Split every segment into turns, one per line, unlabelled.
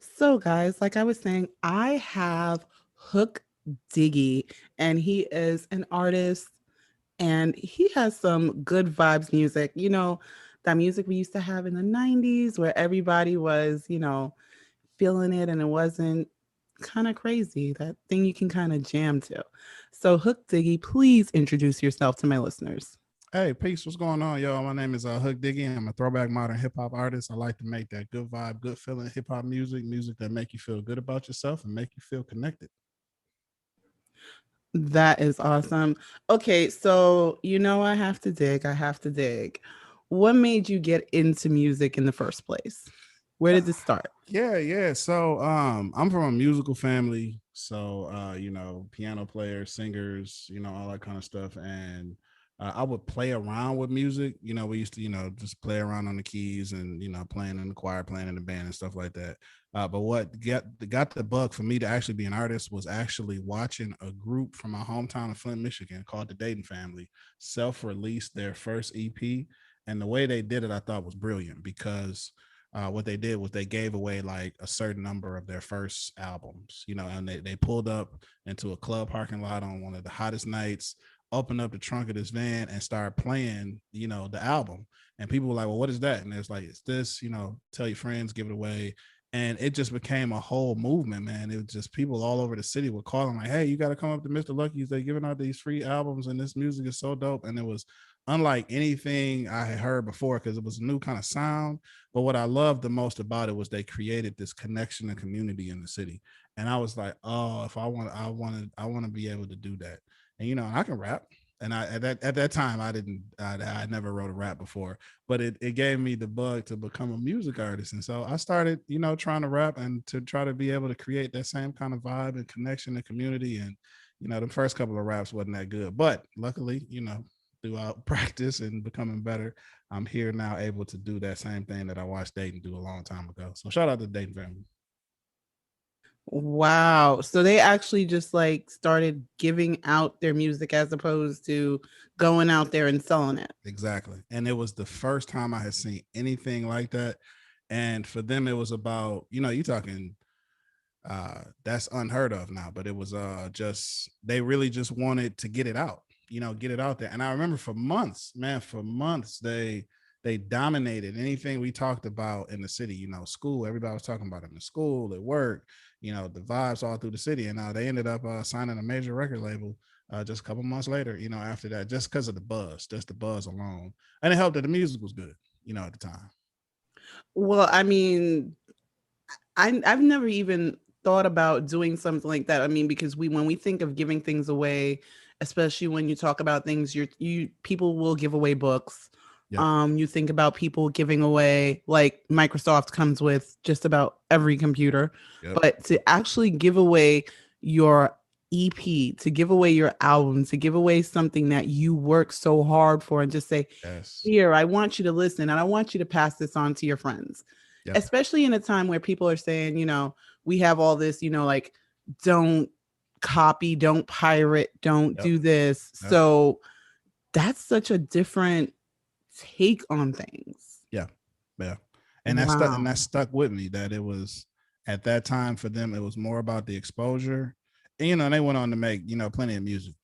So, guys, like I was saying, I have Hookdiggy, and he is an artist and he has some good vibes music. That music we used to have in the 90s where everybody was, feeling it and it wasn't kind of crazy. That thing you can kind of jam to. So, Hookdiggy, please introduce yourself to my listeners.
Hey, peace. What's going on, y'all? My name is Hookdiggy. I'm a throwback modern hip hop artist. I like to make that good vibe, good feeling hip hop music, music that make you feel good about yourself and make you feel connected.
That is awesome. Okay, so I have to dig. I have to dig. What made you get into music in the first place? Where
Uh,
did this start?
yeah. So I'm from a musical family. So piano players, singers, all that kind of stuff. And I would play around with music. We used to, just play around on the keys and, playing in the choir, playing in the band and stuff like that. But what got the bug for me to actually be an artist was actually watching a group from my hometown of Flint, Michigan called the Dayton Family self-release their first EP. And the way they did it, I thought was brilliant because what they did was they gave away like a certain number of their first albums, and they pulled up into a club parking lot on one of the hottest nights, opened up the trunk of this van and started playing, the album. And people were like, well, what is that? And it's like, it's this, tell your friends, give it away. And it just became a whole movement, man. It was just people all over the city were calling like, hey, you got to come up to Mr. Lucky's. They're giving out these free albums and this music is so dope. And it was unlike anything I had heard before because it was a new kind of sound. But what I loved the most about it was they created this connection and community in the city. And I was like, oh, if I want to be able to do that. And I can rap. And I at that time I never wrote a rap before, but it gave me the bug to become a music artist. And so I started, trying to rap and to try to be able to create that same kind of vibe and connection and community. And, the first couple of raps wasn't that good. But luckily, throughout practice and becoming better, I'm here now able to do that same thing that I watched Dayton do a long time ago. So shout out to the Dayton family.
Wow. So they actually just like started giving out their music as opposed to going out there and selling it.
Exactly. And it was the first time I had seen anything like that. And for them, it was about, you talking that's unheard of now, but it was just they really just wanted to get it out, get it out there. And I remember for months, man, for months they dominated anything we talked about in the city, school, everybody was talking about it in the school, at work, the vibes all through the city. And they ended up signing a major record label just a couple months later, after that, just because of the buzz, just the buzz alone. And it helped that the music was good, at the time.
Well, I mean, I've never even thought about doing something like that. I mean, because when we think of giving things away, especially when you talk about things, you people will give away books.
Yep.
You think about people giving away, like Microsoft comes with just about every computer,
Yep.
but to actually give away your EP, to give away your album, to give away something that you work so hard for, and just say,
Yes.
here, I want you to listen and I want you to pass this on to your friends,
Yep.
especially in a time where people are saying, we have all this, like, don't copy, don't pirate, don't
Yep.
do this.
Yep.
So that's such a different take on things.
Yeah. Yeah. And
Wow.
that stuck with me that it was at that time for them, it was more about the exposure. And they went on to make, plenty of music.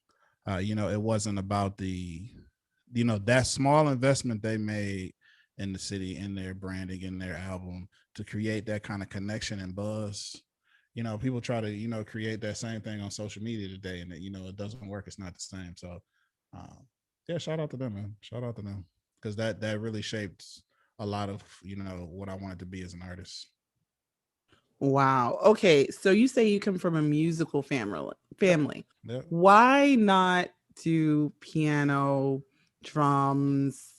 It wasn't about that small investment they made in the city, in their branding, in their album to create that kind of connection and buzz. People try to, create that same thing on social media today, and it doesn't work. It's not the same. So, um, yeah, shout out to them, man. Shout out to them because that really shaped a lot of what I wanted to be as an artist.
Wow. Okay, so you say you come from a musical family.
Yep.
Family.
Yep.
Why not do piano, drums,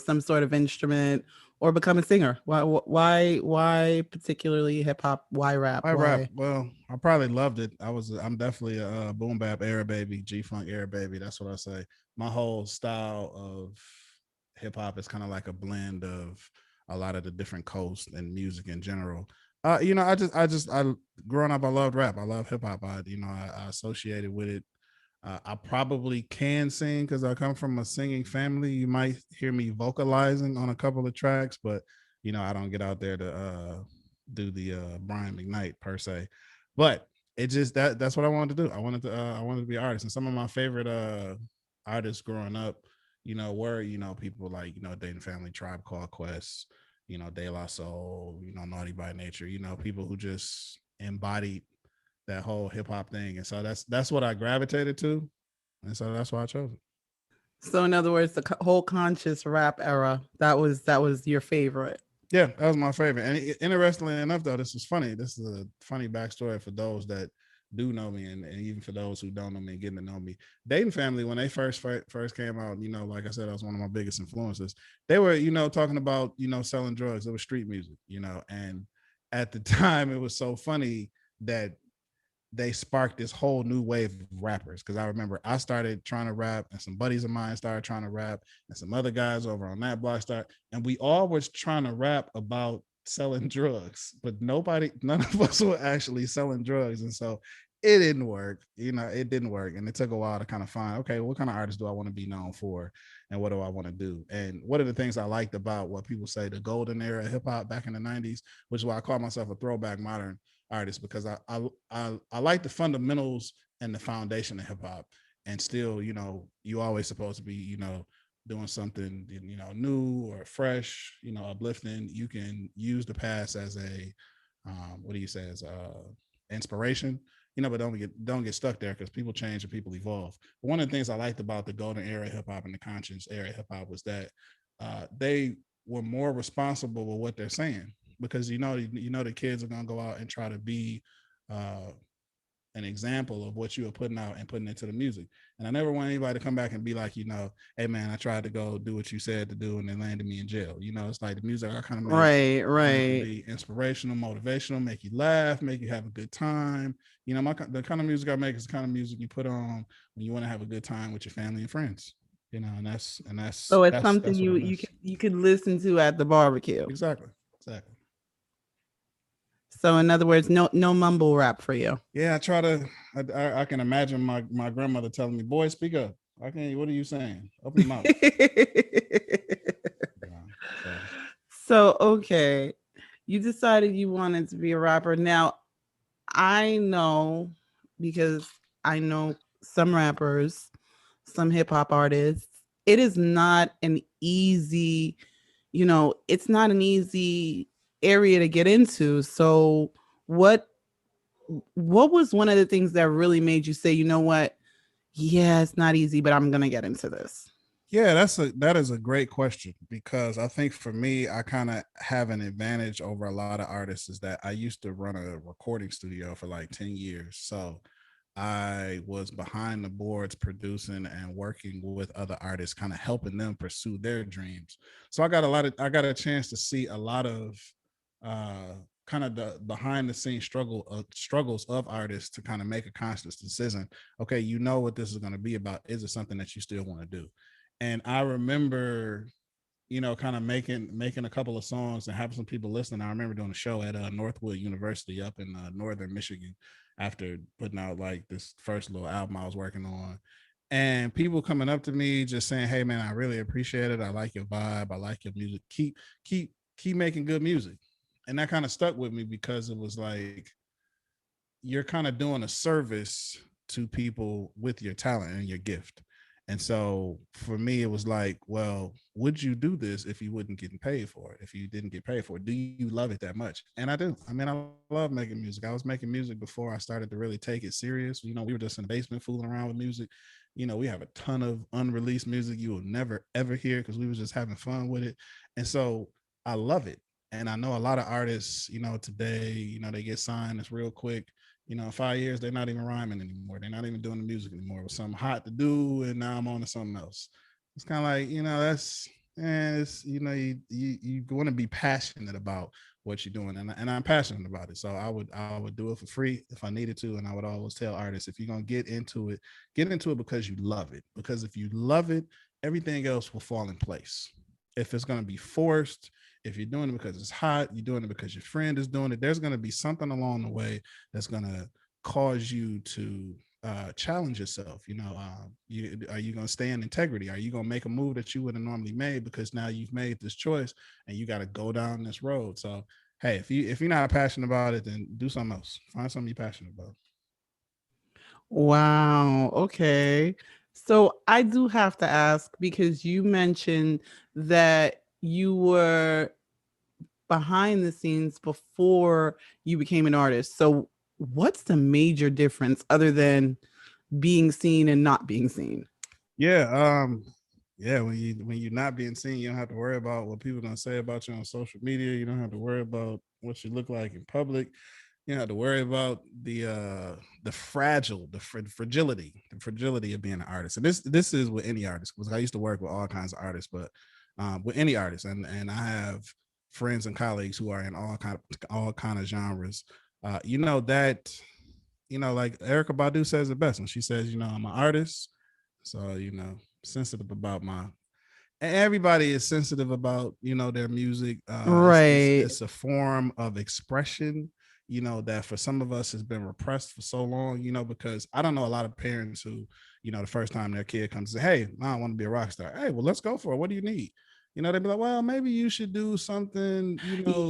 some sort of instrument, or become a singer? Why particularly hip hop? Why rap?
I rap.
Why?
Well, I probably loved it. I'm definitely a boom bap era baby, G funk era baby. That's what I say. My whole style of hip hop is kind of like a blend of a lot of the different coasts and music in general. I growing up, I loved rap. I love hip hop. I associated with it. I probably can sing because I come from a singing family. You might hear me vocalizing on a couple of tracks, but I don't get out there to do the Brian McKnight per se, but it just that's what I wanted to do. I wanted to be an artist, and some of my favorite artists growing up, were people like Dayton Family, Tribe Called Quest, De La Soul, Naughty by Nature, people who just embodied that whole hip hop thing, and so that's what I gravitated to, and so that's why I chose it.
So in other words, the whole conscious rap era, that was your favorite.
Yeah, that was my favorite. And interestingly enough, though, this is funny. This is a funny backstory for those that do know me, and even for those who don't know me and getting to know me. Dayton Family, when they first came out, like I said, that was one of my biggest influences. They were, talking about selling drugs. It was street music, and at the time, it was so funny that they sparked this whole new wave of rappers. Because I remember I started trying to rap, and some buddies of mine started trying to rap, and some other guys over on that block started, and we all was trying to rap about selling drugs, but none of us were actually selling drugs, and so it didn't work. It didn't work, and it took a while to kind of find, okay, what kind of artist do I want to be known for, and what do I want to do? And one of the things I liked about what people say the golden era of hip hop back in the '90s, which is why I call myself a throwback modern artist, because I like the fundamentals and the foundation of hip hop, and still you always supposed to be doing something new or fresh, uplifting. You can use the past as a what do you say, as inspiration, but don't get stuck there, because people change and people evolve. But one of the things I liked about the golden era hip hop and the conscious era hip hop was that they were more responsible with what they're saying, because the kids are gonna go out and try to be uh, an example of what you are putting out and putting into the music. And I never want anybody to come back and be like, hey man, I tried to go do what you said to do and they landed me in jail. It's like the music I kind of make.
Right,
I want it to
right.
be inspirational, motivational, make you laugh, make you have a good time. The kind of music I make is the kind of music you put on when you want to have a good time with your family and friends. And
So it's something
that's what I
you
miss.
can you can listen to at the barbecue.
Exactly. Exactly.
So in other words, no mumble rap for you.
Yeah, I try to. I can imagine my grandmother telling me, "Boy, speak up. I can't. What are you saying? Open your mouth." Yeah. So
So okay, you decided you wanted to be a rapper. Now I know, because I know some rappers, some hip hop artists. It is not an easy, it's not an easy area to get into. So what what was one of the things that really made you say, you know what? Yeah, it's not easy, but I'm gonna get into this.
yeah, that is a great question, because I think for me, I kind of have an advantage over a lot of artists, is that I used to run a recording studio for like 10 years. So I was behind the boards producing and working with other artists, kind of helping them pursue their dreams. So I got a chance to see a lot of uh kind of the behind the scenes struggles of artists to kind of make a conscious decision. Okay, what this is going to be about. Is it something that you still want to do? And I remember kind of making a couple of songs and having some people listening. I remember doing a show at Northwood University up in northern Michigan after putting out like this first little album I was working on. And people coming up to me just saying, "Hey man, I really appreciate it. I like your vibe. I like your music. Keep making good music." And that kind of stuck with me, because it was like you're kind of doing a service to people with your talent and your gift. And so for me, it was like, well, would you do this if you wouldn't get paid for it? If you didn't get paid for it, do you love it that much? And I do. I mean, I love making music. I was making music before I started to really take it serious. We were just in the basement fooling around with music. We have a ton of unreleased music you will never ever hear, because we was just having fun with it. And so I love it. And I know a lot of artists, today, they get signed. It's real quick. In 5 years, they're not even rhyming anymore. They're not even doing the music anymore. It was something hot to do, and now I'm on to something else. It's kind of like, that's, it's, you want to be passionate about what you're doing, and I'm passionate about it. So I would do it for free if I needed to, and I would always tell artists, if you're gonna get into it because you love it. Because if you love it, everything else will fall in place. If it's gonna be forced, if you're doing it because it's hot, you're doing it because your friend is doing it, there's going to be something along the way that's going to cause you to challenge yourself. Are you going to stay in integrity? Are you going to make a move that you would have normally made, because now you've made this choice and you got to go down this road? So hey, if you're not passionate about it, then do something else. Find something you're passionate about.
Wow. Okay. So I do have to ask because you mentioned that you were behind the scenes before you became an artist. So what's the major difference other than being seen and not being seen?
Yeah, yeah. When you're not being seen, you don't have to worry about what people are gonna say about you on social media. You don't have to worry about what you look like in public. You don't have to worry about the fragile, the fragility of being an artist. And this is with any artist because I used to work with all kinds of artists, but with any artist, and I have friends and colleagues who are in all kind of genres. You know that like Erica Badu says it best when she says, I'm an artist, so sensitive about my. Everybody is sensitive about their music.
Right.
It's a form of expression. That for some of us has been repressed for so long. Because I don't know a lot of parents who the first time their kid comes and say, "Hey, I want to be a rock star." Hey, well, let's go for it. What do you need? They'd be like, "Well, maybe you should do something.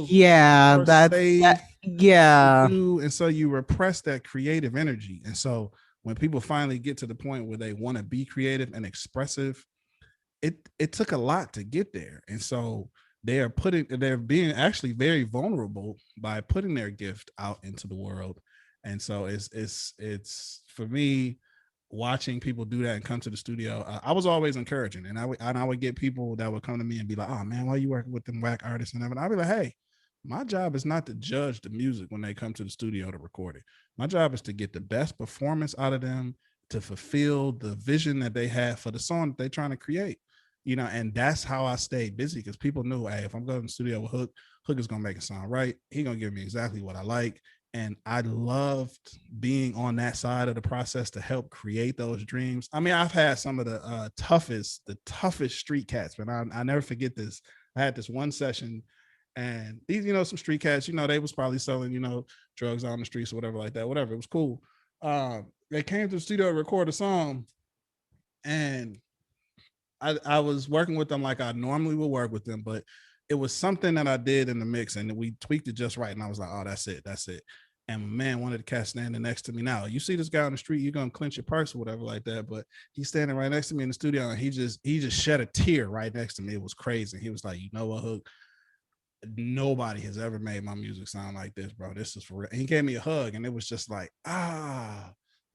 Yeah,
More
that's that.
safe."
Yeah.
Do, and so you repress that creative energy. And so when people finally get to the point where they want to be creative and expressive, it took a lot to get there. And so they're being actually very vulnerable by putting their gift out into the world. And so it's for me, watching people do that and come to the studio. I was always encouraging, and I would get people that would come to me and be like, "Oh man, why are you working with them whack artists?" And I'd be like, "Hey, my job is not to judge the music when they come to the studio to record it. My job is to get the best performance out of them, to fulfill the vision that they have for the song that they're trying to create." And that's how I stayed busy because people knew, hey, if I'm going to the studio with Hook is gonna make it sound right. He gonna give me exactly what I like. And I loved being on that side of the process to help create those dreams. I mean, I've had some of the toughest street cats, but I never forget this. I had this one session, and these, some street cats, they was probably selling, drugs on the streets or whatever like that. Whatever, it was cool. They came to the studio to record a song, and I was working with them like I normally would work with them, but it was something that I did in the mix, and we tweaked it just right. And I was like, "Oh, that's it." And man, one of the cats standing next to me now. You see this guy on the street, you're gonna clench your purse or whatever like that. But he's standing right next to me in the studio, and he just shed a tear right next to me. It was crazy. He was like, "You know what, Hook? Nobody has ever made my music sound like this, bro. This is for real." And he gave me a hug, and it was just like,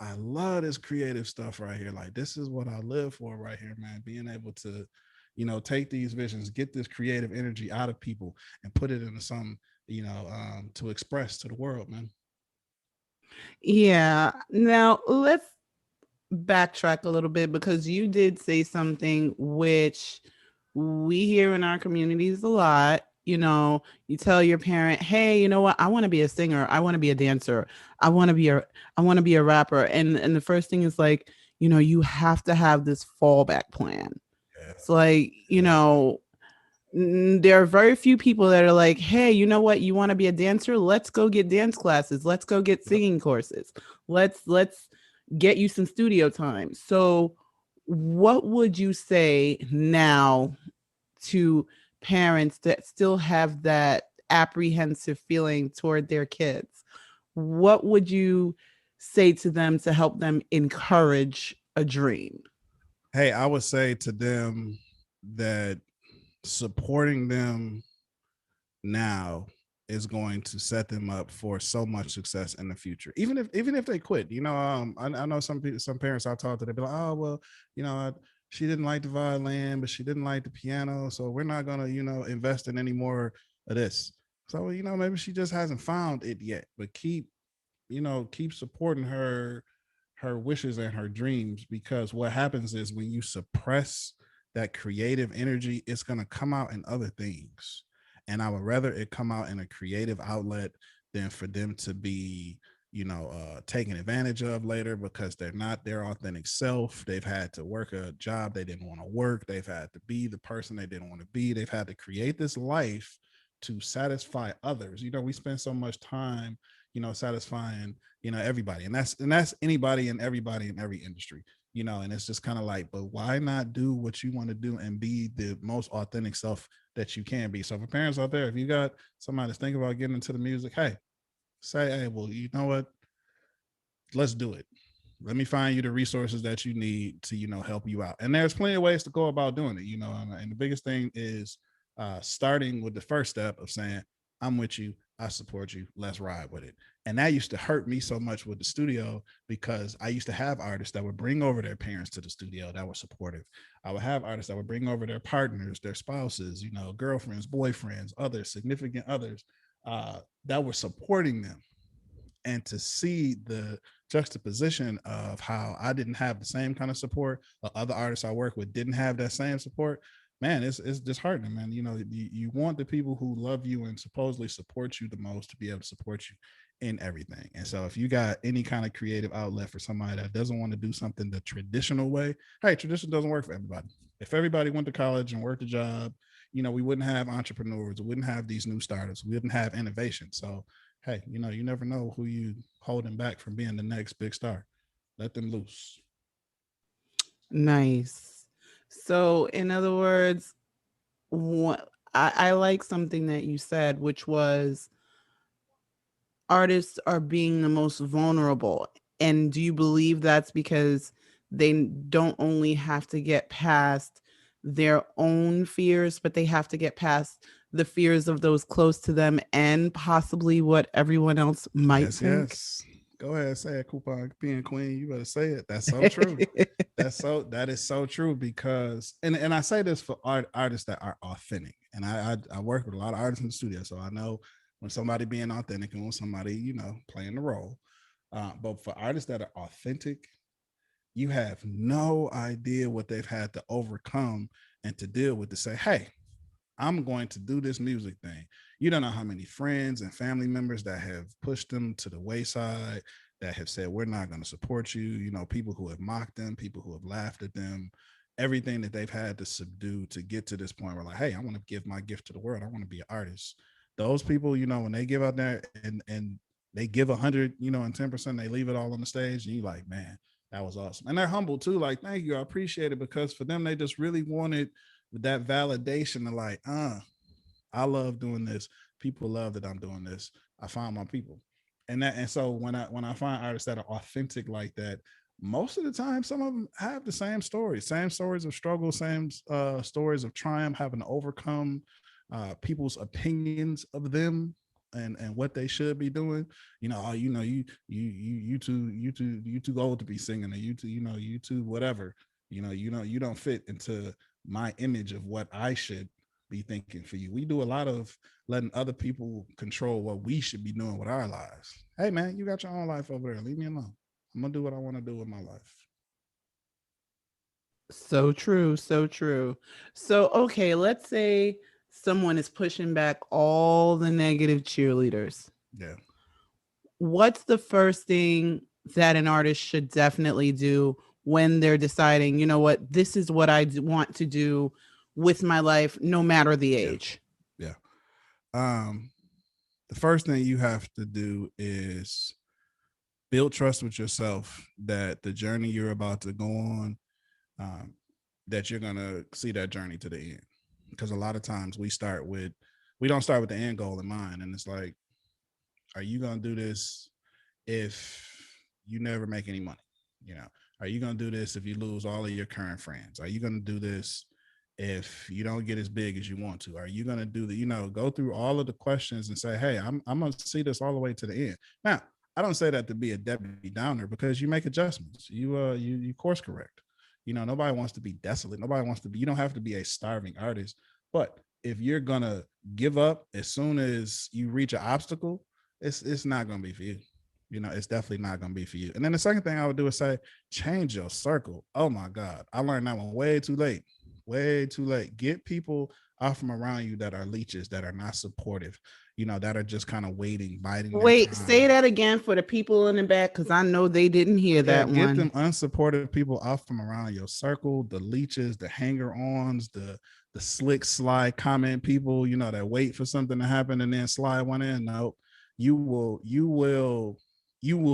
I love this creative stuff right here. Like, this is what I live for right here, man. Being able to, take these visions, get this creative energy out of people and put it into something, to express to the world, man.
Yeah. Now let's backtrack a little bit because you did say something which we hear in our communities a lot. You tell your parent, "Hey, you know what? I want to be a singer. I want to be a dancer. I want to be a I want to be a rapper." And the first thing is like, you have to have this fallback plan.
Yeah,
It's like,
yeah,
there are very few people that are like, "Hey, you know what? You want to be a dancer? Let's go get dance classes. Let's go get
yep.
singing courses. Let's get you some studio time." So, what would you say now to parents that still have that apprehensive feeling toward their kids? What would you say to them to help them encourage a dream?
Hey, I would say to them that supporting them now is going to set them up for so much success in the future. Even if they quit, I know some people, some parents I talk to, they be like, "Oh well, you know, she didn't like the violin, but she didn't like the piano, so we're not gonna, invest in any more of this." So maybe she just hasn't found it yet. But keep supporting her wishes and her dreams, because what happens is when you suppress that creative energy, it's going to come out in other things. And I would rather it come out in a creative outlet than for them to be taken advantage of later because they're not their authentic self. They've had to work a job they didn't want to work. They've had to be the person they didn't want to be. They've had to create this life to satisfy others. We spend so much time satisfying everybody, and that's anybody and everybody in every industry. And it's just kind of like, but why not do what you want to do and be the most authentic self that you can be. So for parents out there, if you got somebody that's thinking about getting into the music, hey, say, hey, well, you know what? Let's do it. Let me find you the resources that you need to, help you out. And there's plenty of ways to go about doing it, and the biggest thing is starting with the first step of saying, I'm with you, I support you, let's ride with it. And that used to hurt me so much with the studio because I used to have artists that would bring over their parents to the studio that were supportive. I would have artists that would bring over their partners, their spouses, girlfriends, boyfriends, others, significant others, that were supporting them. And to see the juxtaposition of how I didn't have the same kind of support, other artists I work with didn't have that same support, man, it's disheartening, man. You want the people who love you and supposedly support you the most to be able to support you in everything. And so if you got any kind of creative outlet for somebody that doesn't want to do something the traditional way, hey, tradition doesn't work for everybody. If everybody went to college and worked a job, we wouldn't have entrepreneurs, we wouldn't have these new startups, we wouldn't have innovation. So hey, you never know who you holding back from being the next big star. Let them loose.
Nice. So, in other words, what I like something that you said, which was artists are being the most vulnerable. And do you believe that's because they don't only have to get past their own fears, but they have to get past the fears of those close to them and possibly what everyone else might
Yes,
think?
yes. Go ahead, say it, Coupon Being Queen. You better say it. That's so true. That is so true because and I say this for artists that are authentic. And I work with a lot of artists in the studio, so I know when somebody being authentic and when somebody playing the role. But for artists that are authentic, you have no idea what they've had to overcome and to deal with to say, hey, I'm going to do this music thing. You don't know how many friends and family members that have pushed them to the wayside, that have said, we're not going to support you. People who have mocked them, people who have laughed at them, everything that they've had to subdue to get to this point where, like, hey, I want to give my gift to the world. I want to be an artist. Those people, when they give out there and they give 100, and 10%, they leave it all on the stage. And you like, man, that was awesome. And they're humble too. Like, thank you. I appreciate it because for them, they just really wanted that validation of like, I love doing this. People love that I'm doing this. I found my people. And so when I find artists that are authentic like that, most of the time some of them have the same stories of struggle, same stories of triumph, having to overcome people's opinions of them and what they should be doing. Oh, you too old to be singing, or you too whatever. You don't fit into my image of what I should be thinking for you. We do a lot of letting other people control what we should be doing with our lives. Hey man, you got your own life over there. Leave me alone. I'm gonna do what I want to do with my life.
So true, so true. So, okay, let's say someone is pushing back all the negative cheerleaders.
Yeah.
What's the first thing that an artist should definitely do when they're deciding, you know what, this is what want to do with my life, no matter the
Yeah.
age?
Yeah. Um, the first thing you have to do is build trust with yourself that the journey you're about to go on, um, that you're gonna see that journey to the end. Because a lot of times we don't start with the end goal in mind, and it's like, are you gonna do this if you never make any money? You know, are you going to do this if you lose all of your current friends? Are you going to do this if you don't get as big as you want to? Are you going to do the, go through all of the questions and say, hey, I'm going to see this all the way to the end. Now, I don't say that to be a Debbie Downer because you make adjustments. You course correct. Nobody wants to be desolate. Nobody wants to be, you don't have to be a starving artist. But if you're going to give up as soon as you reach an obstacle, it's not going to be for you. It's definitely not going to be for you. And then the second thing I would do is say, change your circle. Oh my God. I learned that one way too late. Way too late. Get people off from around you that are leeches, that are not supportive, that are just kind of waiting, biding their
Wait, say
time.
that again for the people in the back because I know they didn't hear
Yeah,
that
get them
one.
unsupportive people off from around your circle, the leeches, the hanger-ons, the slick slide comment people, that wait for something to happen and then slide one in. No, you will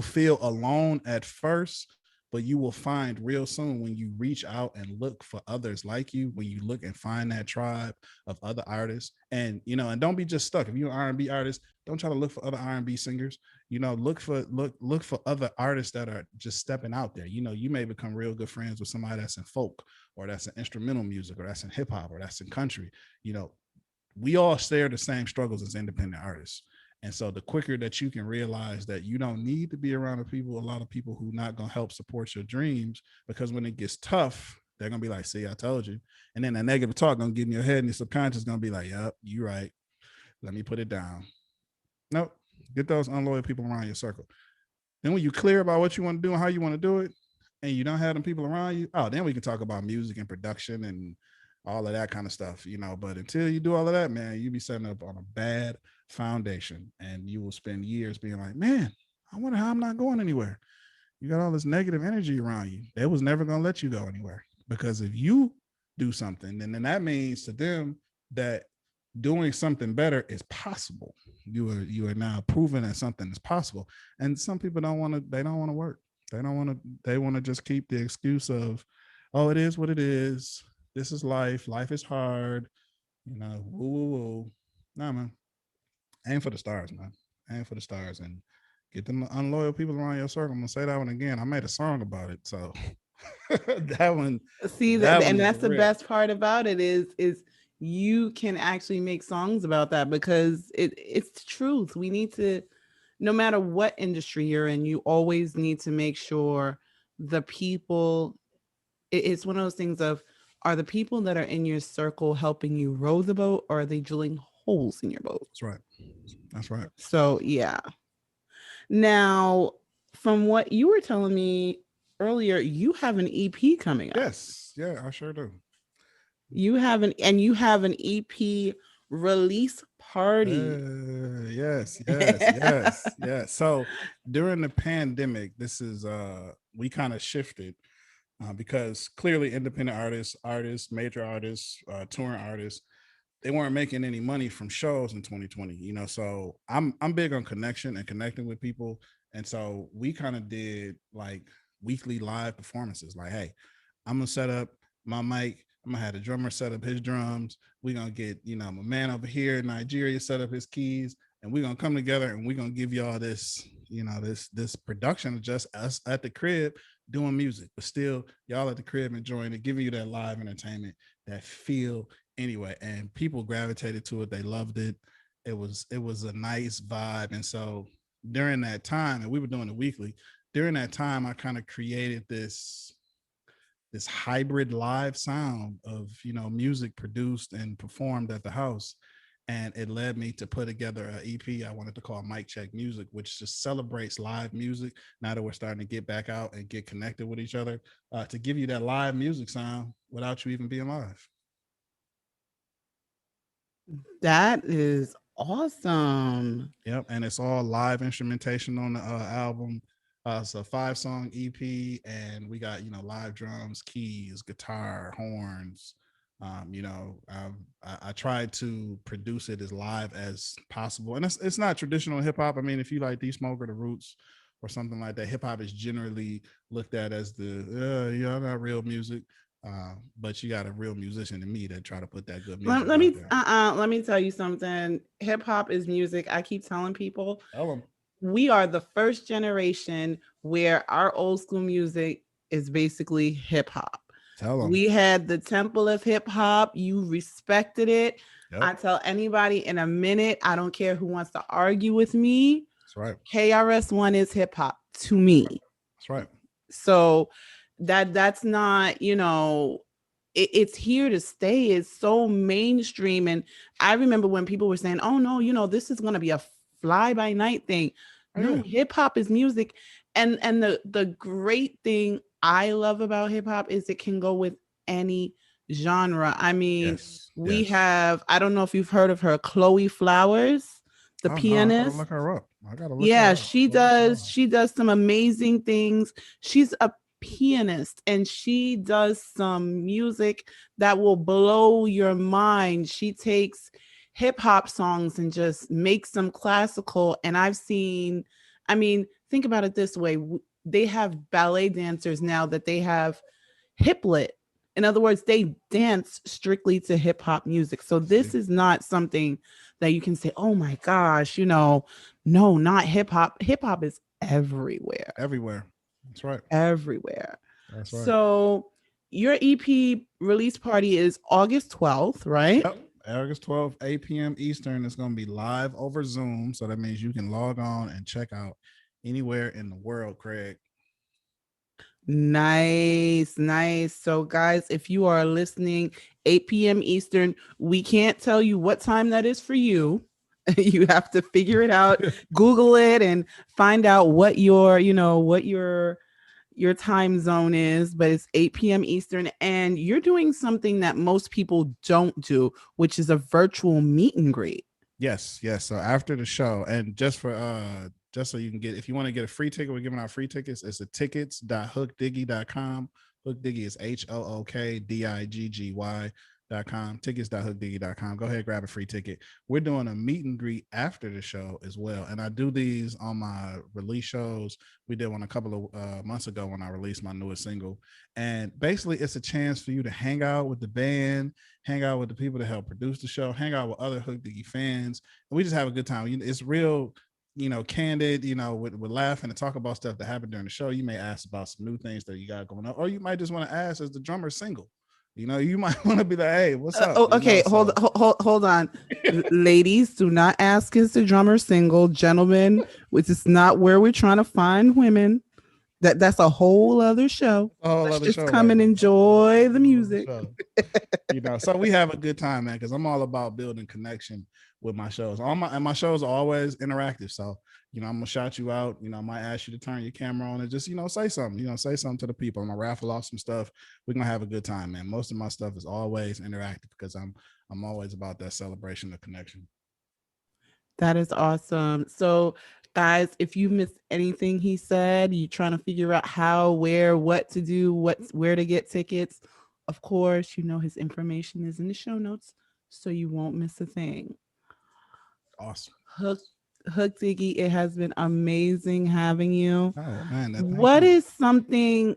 feel alone at first, But you will find real soon when you reach out and look for others like you, when you look and find that tribe of other artists. And and don't be just stuck. If you're an R&B artist, don't try to look for other R&B singers. Look for other artists that are just stepping out there. You may become real good friends with somebody that's in folk, or that's in instrumental music, or that's in hip hop, or that's in country. you know we all share the same struggles as independent artists. And so the quicker that you can realize that you don't need to be around a lot of people who not going to help support your dreams, because when it gets tough, they're going to be like, see, I told you. And then that negative talk going to get in your head, and your subconscious going to be like, yep, you're right. Let me put it down. Nope. Get those unloyal people around your circle. Then when you clear about what you want to do and how you want to do it, and you don't have them people around you, oh, then we can talk about music and production and all of that kind of stuff. But until you do all of that, man, you be setting up on a bad foundation, and you will spend years being like, man, I wonder how I'm not going anywhere. You got all this negative energy around you. They was never gonna let you go anywhere, because if you do something, then that means to them that doing something better is possible. You are now proving that something is possible. And some people don't want to. They don't want to work. They don't want to. They want to just keep the excuse of, oh, it is what it is. This is life. Life is hard. Woo woo woo. Nah, man. Aim for the stars, man. Aim for the stars, and get them unloyal people around your circle. I'm gonna say that one again. I made a song about it, so that one,
See that,
that one
and
is
that's the
real.
best part about it is you can actually make songs about that because it's the truth. We need to, no matter what industry you're in, you always need to make sure the people, it's one of those things of, are the people that are in your circle helping you row the boat, or are they drilling holes in your boat?
That's right. That's right.
So yeah. Now, from what you were telling me earlier, you have an EP coming up.
Yes. Yeah, I sure do.
You have an EP release party.
Yes, yes, yes, yes. So during the pandemic, this is we kind of shifted, because clearly independent artists, major artists, touring artists, they weren't making any money from shows in 2020. So I'm big on connection and connecting with people. And so we kind of did like weekly live performances. Like, hey, I'm gonna set up my mic. I'm gonna have the drummer set up his drums. We're gonna get, my man over here in Nigeria set up his keys, and we're gonna come together and we're gonna give y'all this, this production of just us at the crib doing music, but still y'all at the crib enjoying it, giving you that live entertainment, that feel anyway. And people gravitated to it. They loved it. It was a nice vibe. And so during that time, and we were doing it weekly, during that time, I kind of created this hybrid live sound of music produced and performed at the house. And it led me to put together an EP I wanted to call Mic Check Music, which just celebrates live music now that we're starting to get back out and get connected with each other, to give you that live music sound without you even being live.
That is awesome.
Yep, and it's all live instrumentation on the album. It's a 5-song EP, and we got live drums, keys, guitar, horns. I tried to produce it as live as possible, and it's not traditional hip hop. I mean, if you like D Smoke or the Roots or something like that, hip hop is generally looked at as the not real music. But you got a real musician in me that try to put that good music
Let
out
me
there.
let me tell you something. Hip hop is music. I keep telling people
Tell them,
we are the first generation where our old school music is basically hip hop.
tell them.
We had the temple of hip hop. You respected it.
Yep,
I tell anybody in a minute, I don't care who wants to argue with me.
that's right.
KRS-One is hip hop to me.
That's right.
So that's not, it's here to stay. It's so mainstream. And I remember when people were saying, oh no, this is gonna be a fly by night thing.
Oh
No,
yeah.
hip hop is music. And the great thing I love about hip hop is it can go with any genre. I mean,
Yes.
we
Yes.
have, I don't know if you've heard of her, Chloe Flowers, the
Oh no, I gotta
pianist.
look her up. I gotta look
Yeah,
her up.
she does. She does some amazing things. She's a pianist and she does some music that will blow your mind. She takes hip hop songs and just makes them classical. And I've seen, I mean, think about it this way. they have ballet dancers now that they have hiplet. In other words, they dance strictly to hip hop music. So
See,
this is not something that you can say, oh my gosh, no, not hip hop. Hip hop is everywhere,
everywhere. That's right.
everywhere.
That's right.
So your EP release party is August 12th, right?
Yep. August 12th, 8 p.m. Eastern. It's going to be live over Zoom. So that means you can log on and check out anywhere in the world, Craig.
Nice, nice. So, guys, if you are listening 8 p.m. Eastern, we can't tell you what time that is for you. You have to figure it out, Google it, and find out what your time zone is. But it's 8 p.m. Eastern, and you're doing something that most people don't do, which is a virtual meet and greet.
Yes, yes. So after the show, and just so you can get, if you want to get a free ticket, we're giving out free tickets. It's at tickets.hookdiggy.com. Hookdiggy is HOOKDIGGY.com. Tickets.hookdiggy.com. Go ahead, grab a free ticket. We're doing a meet and greet after the show as well. And I do these on my release shows. We did one a couple of months ago when I released my newest single. And basically, it's a chance for you to hang out with the band, hang out with the people that help produce the show, hang out with other Hook Diggy fans, and we just have a good time. It's real, candid, with laughing and talk about stuff that happened during the show. You may ask about some new things that you got going on, or you might just want to ask as the drummer single. You might want to be like, "Hey, what's up?"
Oh, okay, hold,
So
hold on. Ladies, do not ask is the drummer single. Gentlemen, which is not where we're trying to find women. That's a whole other show.
a whole
Let's
other
just
show
come
right
and
there.
enjoy the
A whole other
music.
show. So we have a good time, man, because I'm all about building connection with my shows. My shows are always interactive. So, I'm gonna shout you out. I might ask you to turn your camera on and just, say something, say something to the people. I'm gonna raffle off some stuff. We're gonna have a good time, man. Most of my stuff is always interactive because I'm always about that celebration of connection.
That is awesome. So, guys, if you missed anything he said, you're trying to figure out how, where, what to do, where to get tickets. Of course, his information is in the show notes, so you won't miss a thing.
Awesome.
Hook Hookdiggy, it has been amazing having you.
Oh man, thank
What
you.
is something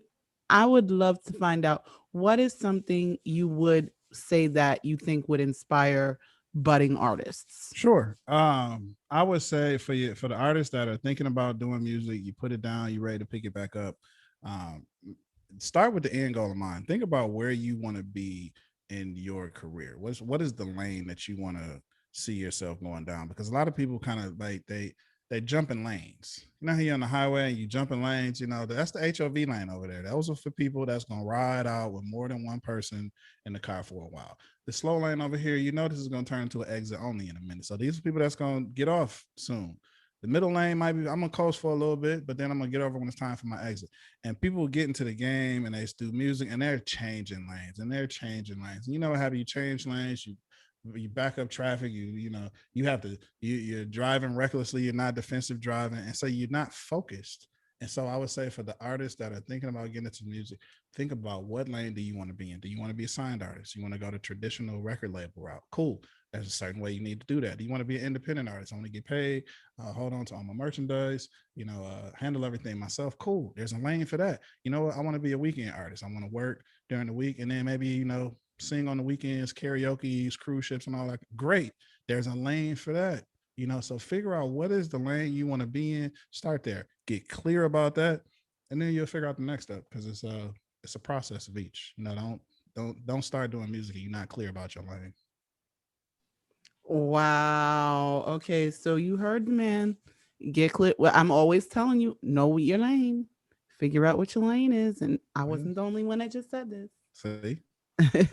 I would love to find out? What is something you would say that you think would inspire budding artists?
Sure. I would say for the artists that are thinking about doing music, you put it down, you're ready to pick it back up. Um, Start with the end goal in mind. Think about where you want to be in your career. What is the lane that you want to see yourself going down? Because a lot of people kind of like they jump in lanes. How you're on the highway and you jump in lanes, that's the HOV lane over there. Those are for people that's gonna ride out with more than one person in the car for a while. The slow lane over here, this is gonna turn into an exit only in a minute. So these are people that's gonna get off soon. The middle lane might be, I'm gonna coast for a little bit, but then I'm gonna get over when it's time for my exit. And people get into the game and they do music and they're changing lanes and they're changing lanes. How you change lanes, you back up traffic, you have to, you're driving recklessly, you're not defensive driving, and so you're not focused. And so I would say for the artists that are thinking about getting into music, think about what lane do you want to be in. Do you want to be a signed artist? You want to go the traditional record label route? Cool. There's a certain way you need to do that. Do you want to be an independent artist? I want to get paid, hold on to all my merchandise, handle everything myself. Cool. There's a lane for that. You know what? I want to be a weekend artist. I want to work during the week and then maybe, sing on the weekends, karaoke, cruise ships, and all that. Great. There's a lane for that. So figure out what is the lane you want to be in. Start there. Get clear about that, and then you'll figure out the next step because it's a process of each. Don't start doing music and you're not clear about your lane.
Wow. Okay, so you heard the man. Get clear. Well, I'm always telling you, know your lane. Figure out what your lane is. And I
Yeah.
wasn't the only one that just said
See,
this.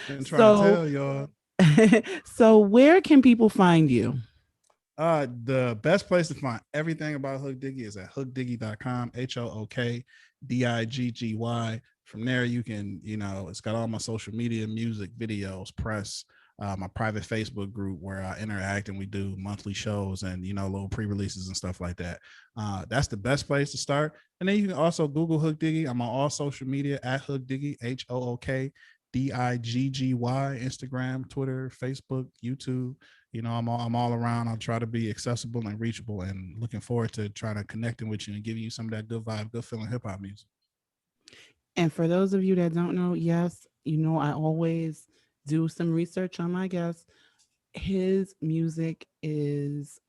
been trying to
so,
tell y'all.
so where can people find you?
The best place to find everything about Hookdiggy is at hookdiggy.com, HOOKDIGGY. From there, you can, it's got all my social media, music, videos, press, my private Facebook group where I interact and we do monthly shows and, little pre releases and stuff like that. That's the best place to start. And then you can also Google Hookdiggy. I'm on all social media at Hookdiggy, HOOKDIGGY, Instagram, Twitter, Facebook, YouTube. I'm all around. I'll try to be accessible and reachable, and looking forward to trying to connecting with you and giving you some of that good vibe, good feeling hip hop music.
And for those of you that don't know, yes, I always do some research on my guests. His music is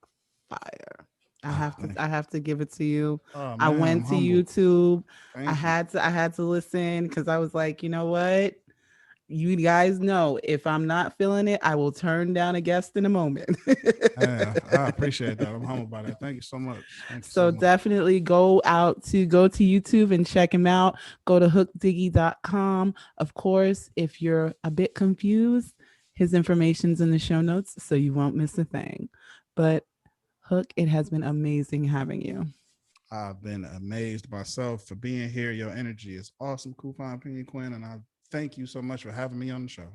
fire. I
Oh,
have to I have to give it to you.
oh
I
man, I'm
went to
humbled.
YouTube. I
Thank you.
had to I had to listen cuz I was like, "You know what? You guys know if I'm not feeling it, I will turn down a guest in a moment."
Yeah, I appreciate that. I'm humbled by that. Thank you so much. Thank you so
So
much.
definitely go to YouTube and check him out. Go to hookdiggy.com. Of course, if you're a bit confused, his information's in the show notes so you won't miss a thing. But Hook, it has been amazing having you.
I've been amazed myself for being here. Your energy is awesome, Coupon Opinion Quinn, and I thank you so much for having me on the show.